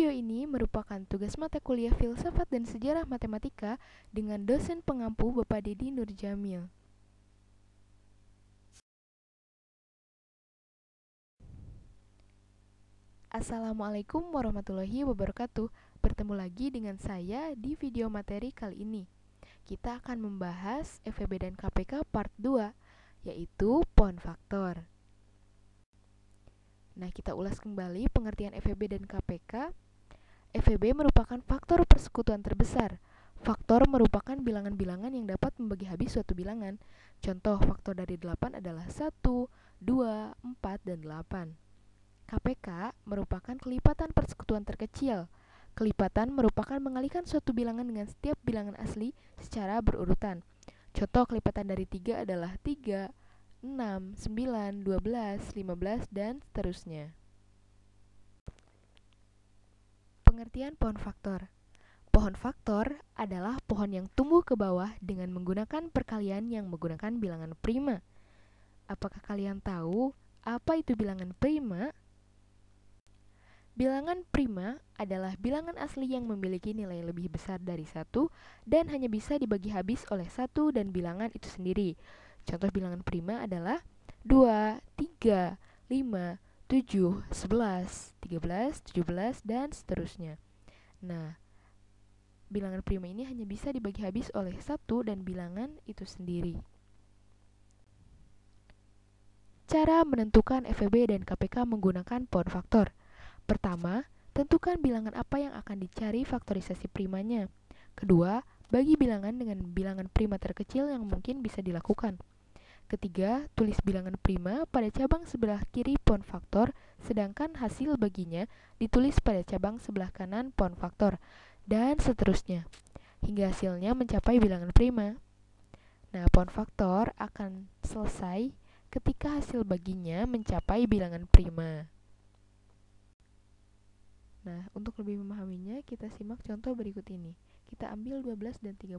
Video ini merupakan tugas mata kuliah Filsafat dan Sejarah Matematika dengan dosen pengampu Bapak Dedi Nurjamil. Assalamualaikum warahmatullahi wabarakatuh. Bertemu lagi dengan saya di video materi kali ini. Kita akan membahas FEB dan KPK part 2, yaitu pohon faktor. Nah, kita ulas kembali pengertian FEB dan KPK. FEB merupakan faktor persekutuan terbesar. Faktor merupakan bilangan-bilangan yang dapat membagi habis suatu bilangan. Contoh faktor dari 8 adalah 1, 2, 4, dan 8. KPK merupakan kelipatan persekutuan terkecil. Kelipatan merupakan mengalihkan suatu bilangan dengan setiap bilangan asli secara berurutan. Contoh kelipatan dari 3 adalah 3, 6, 9, 12, 15, dan seterusnya. Pengertian pohon faktor. Pohon faktor adalah pohon yang tumbuh ke bawah dengan menggunakan perkalian yang menggunakan bilangan prima. Apakah kalian tahu apa itu bilangan prima? Bilangan prima adalah bilangan asli yang memiliki nilai lebih besar dari 1 dan hanya bisa dibagi habis oleh 1 dan bilangan itu sendiri. Contoh bilangan prima adalah 2, 3, 5, 7, 11, 13, 17, dan seterusnya. Nah, bilangan prima ini hanya bisa dibagi habis oleh 1 dan bilangan itu sendiri. Cara menentukan FEB dan KPK menggunakan pohon faktor. Pertama, tentukan bilangan apa yang akan dicari faktorisasi primanya. Kedua, bagi bilangan dengan bilangan prima terkecil yang mungkin bisa dilakukan. Ketiga, tulis bilangan prima pada cabang sebelah kiri pohon faktor, sedangkan hasil baginya ditulis pada cabang sebelah kanan pohon faktor, dan seterusnya, hingga hasilnya mencapai bilangan prima. Nah, pohon faktor akan selesai ketika hasil baginya mencapai bilangan prima. Nah, untuk lebih memahaminya, kita simak contoh berikut ini. Kita ambil 12 dan 30.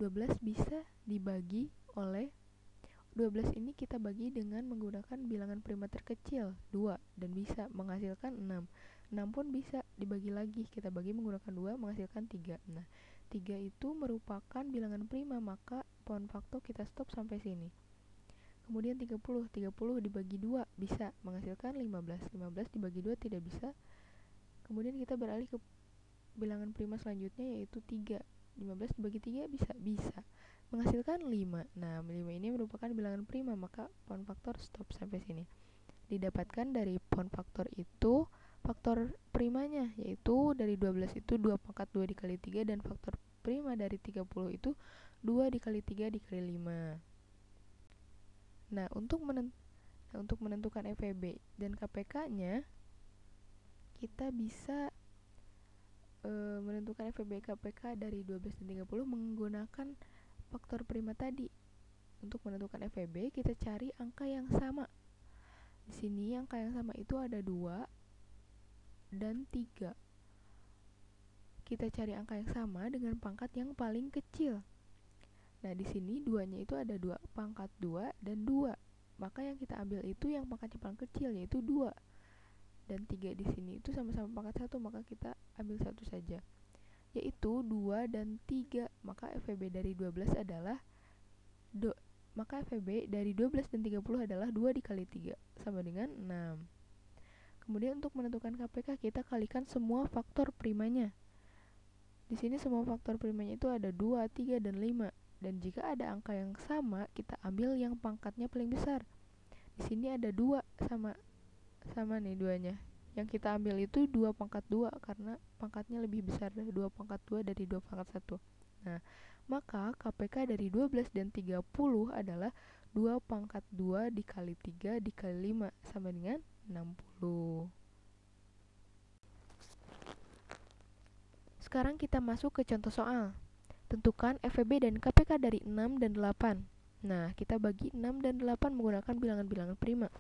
12 bisa dibagi oleh 12 ini kita bagi dengan menggunakan bilangan prima terkecil, 2, dan bisa menghasilkan 6. 6 pun bisa dibagi lagi, kita bagi menggunakan 2, menghasilkan 3. Nah, 3 itu merupakan bilangan prima, maka pohon faktor kita stop sampai sini. Kemudian 30 dibagi 2 bisa menghasilkan 15. 15 dibagi 2 tidak bisa. Kemudian kita beralih ke bilangan prima selanjutnya, yaitu 3. 15 dibagi 3 bisa menghasilkan 5. Nah, 5 ini merupakan bilangan prima, maka pohon faktor stop sampai sini. Didapatkan dari pohon faktor itu faktor primanya, yaitu dari 12 itu 2 pangkat 2 dikali 3, dan faktor prima dari 30 itu 2 dikali 3 dikali 5. Nah, untuk menentukan FEB dan KPK-nya, kita bisa menentukan FEB KPK dari 12 dan 30 menggunakan faktor prima tadi. Untuk menentukan FEB, kita cari angka yang sama. Di sini angka yang sama itu ada 2 dan 3. Kita cari angka yang sama dengan pangkat yang paling kecil. Nah, di sini 2-nya itu ada 2 pangkat 2 dan 2. Maka yang kita ambil itu yang pangkatnya paling kecil, yaitu 2. Dan 3 di sini itu sama-sama pangkat 1, maka kita ambil 1 saja, yaitu 2 dan 3. Maka FEB dari 12 adalah maka FEB dari 12 dan 30 adalah 2 dikali 3 sama dengan 6. Kemudian untuk menentukan KPK, kita kalikan semua faktor primanya. Di sini semua faktor primanya itu ada 2, 3, dan 5. Dan jika ada angka yang sama, kita ambil yang pangkatnya paling besar. Di sini ada 2 sama nih 2-nya. Yang kita ambil itu 2 pangkat 2 karena pangkatnya lebih besar, 2 pangkat 2 dari 2 pangkat 1. Nah, maka KPK dari 12 dan 30 adalah 2 pangkat 2 dikali 3 dikali 5 sama dengan 60. Sekarang kita masuk ke contoh soal. Tentukan FEB dan KPK dari 6 dan 8. Nah, kita bagi 6 dan 8 menggunakan bilangan-bilangan prima.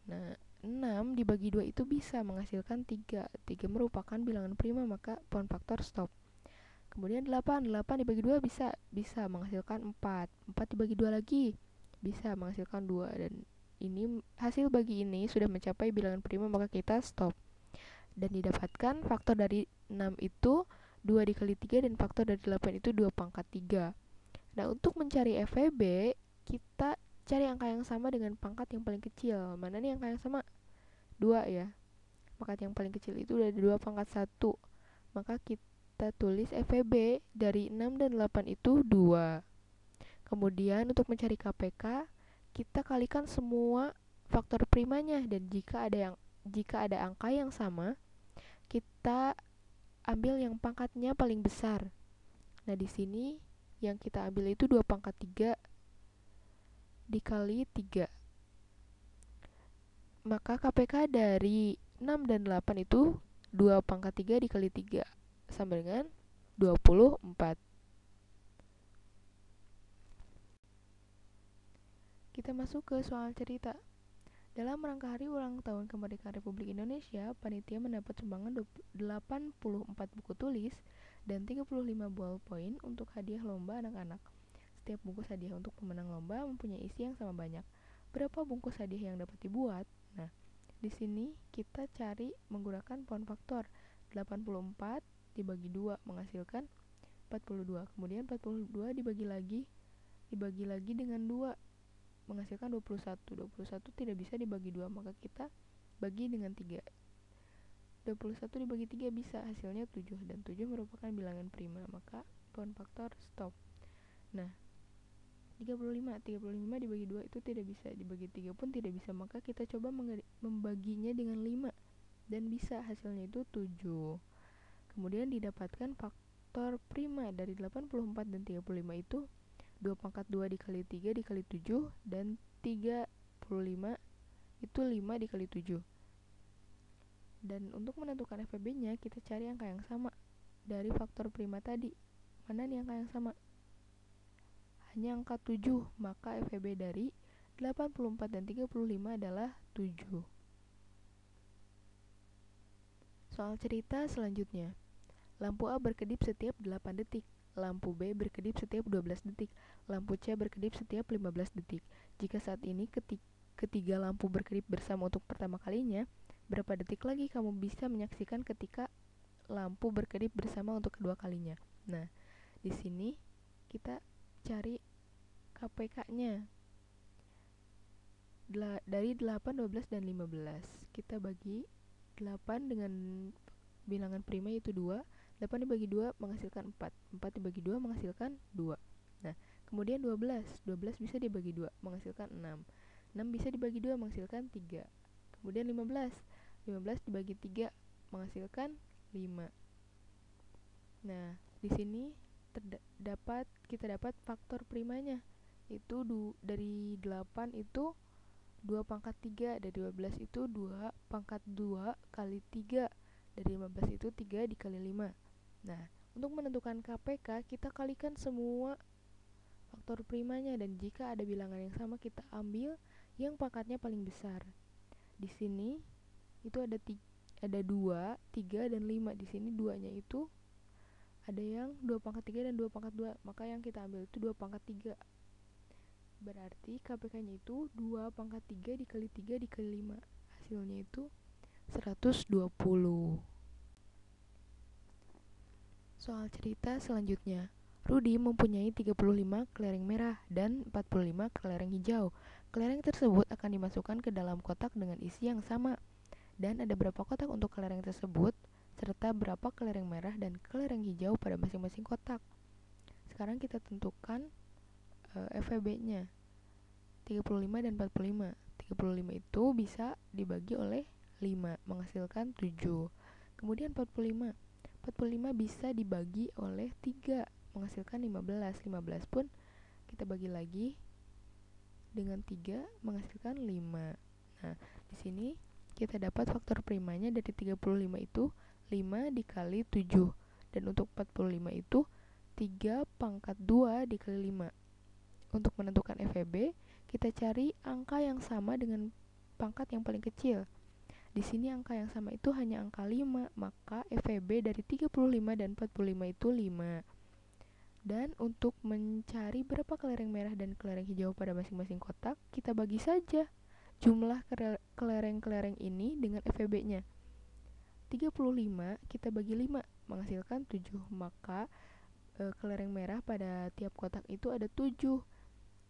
Nah, 6 dibagi 2 itu bisa menghasilkan 3. 3 merupakan bilangan prima, maka pohon faktor stop. Kemudian 8 dibagi 2 bisa menghasilkan 4. 4 dibagi 2 lagi bisa menghasilkan 2. Dan ini hasil bagi ini sudah mencapai bilangan prima, maka kita stop. Dan didapatkan faktor dari 6 itu 2 dikali 3 dan faktor dari 8 itu 2 pangkat 3. Nah, untuk mencari FEB, kita cari angka yang sama dengan pangkat yang paling kecil. Mana nih angka yang sama? 2 ya. Pangkat yang paling kecil itu dari 2 pangkat 1. Maka kita tulis FEB dari 6 dan 8 itu 2. Kemudian untuk mencari KPK, kita kalikan semua faktor primanya, dan jika ada angka yang sama, kita ambil yang pangkatnya paling besar. Nah, di sini yang kita ambil itu 2 pangkat 3 dikali 3. Maka KPK dari 6 dan 8 itu 2 pangkat 3 dikali 3 sama dengan 24. Kita masuk ke soal cerita. Dalam rangka hari ulang tahun kemerdekaan Republik Indonesia, panitia mendapat sumbangan 84 buku tulis dan 35 ballpoint untuk hadiah lomba anak-anak. Setiap bungkus hadiah untuk pemenang lomba mempunyai isi yang sama banyak. Berapa bungkus hadiah yang dapat dibuat? Nah, di sini kita cari menggunakan poin faktor. 84 dibagi 2 menghasilkan 42. Kemudian 42 dibagi lagi dengan 2 menghasilkan 21. 21 tidak bisa dibagi 2, maka kita bagi dengan 3. 21 dibagi 3 bisa, hasilnya 7, dan 7 merupakan bilangan prima, maka poin faktor stop. Nah, 35 dibagi 2 itu tidak bisa, dibagi 3 pun tidak bisa, maka kita coba membaginya dengan 5, dan bisa, hasilnya itu 7. Kemudian didapatkan faktor prima dari 84 dan 35 itu 2 pangkat 2 dikali 3 dikali 7, dan 35 itu 5 dikali 7. Dan untuk menentukan FEB-nya, kita cari angka yang sama dari faktor prima tadi. Mana nih angka yang sama? Hanya angka 7, maka FEB dari 84 dan 35 adalah 7. Soal cerita selanjutnya. Lampu A berkedip setiap 8 detik. Lampu B berkedip setiap 12 detik. Lampu C berkedip setiap 15 detik. Jika saat ini ketiga lampu berkedip bersama untuk pertama kalinya, berapa detik lagi kamu bisa menyaksikan ketika lampu berkedip bersama untuk kedua kalinya? Nah, di sini kita cari KPK-nya. Dari 8, 12, dan 15. Kita bagi 8 dengan bilangan prima yaitu 2. 8 dibagi 2 menghasilkan 4. 4 dibagi 2 menghasilkan 2. Nah, kemudian 12. 12 bisa dibagi 2 menghasilkan 6. 6 bisa dibagi 2 menghasilkan 3. Kemudian 15. 15 dibagi 3 menghasilkan 5. Nah, di sini kita dapat faktor primanya. Itu dari 8 itu 2 pangkat 3, dari 12 itu 2 pangkat 2 kali 3, dari 15 itu 3 dikali 5. Nah, untuk menentukan KPK, kita kalikan semua faktor primanya, dan jika ada bilangan yang sama, kita ambil yang pangkatnya paling besar. Di sini itu ada 2, 3, dan 5. Di sini 2-nya itu ada yang 2 pangkat 3 dan 2 pangkat 2, maka yang kita ambil itu 2 pangkat 3. Berarti KPK-nya itu 2 pangkat 3 dikali 3 dikali 5. Hasilnya itu 120. Soal cerita selanjutnya. Rudy mempunyai 35 kelereng merah dan 45 kelereng hijau. Kelereng tersebut akan dimasukkan ke dalam kotak dengan isi yang sama. Dan ada berapa kotak untuk kelereng tersebut, serta berapa kelereng merah dan kelereng hijau pada masing-masing kotak. Sekarang kita tentukan FEB-nya. 35 dan 45. 35 itu bisa dibagi oleh 5 menghasilkan 7. Kemudian 45 bisa dibagi oleh 3 menghasilkan 15. 15 pun kita bagi lagi dengan 3 menghasilkan 5. Nah, di sini kita dapat faktor primanya dari 35 itu 5 dikali 7. Dan untuk 45 itu 3 pangkat 2 dikali 5. Untuk menentukan FEB, kita cari angka yang sama dengan pangkat yang paling kecil. Di sini angka yang sama itu hanya angka 5, maka FEB dari 35 dan 45 itu 5. Dan untuk mencari berapa kelereng merah dan kelereng hijau pada masing-masing kotak, kita bagi saja jumlah kelereng-kelereng ini dengan FEB-nya. 35 kita bagi 5 menghasilkan 7. Maka kelereng merah pada tiap kotak itu ada 7.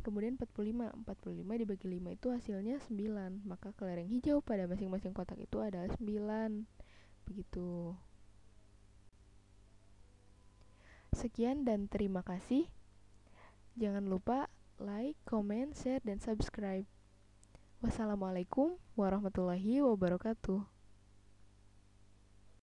Kemudian 45 dibagi 5 itu hasilnya 9. Maka kelereng hijau pada masing-masing kotak itu adalah 9. Begitu. Sekian dan terima kasih. Jangan lupa like, comment, share, dan subscribe. Wassalamualaikum warahmatullahi wabarakatuh.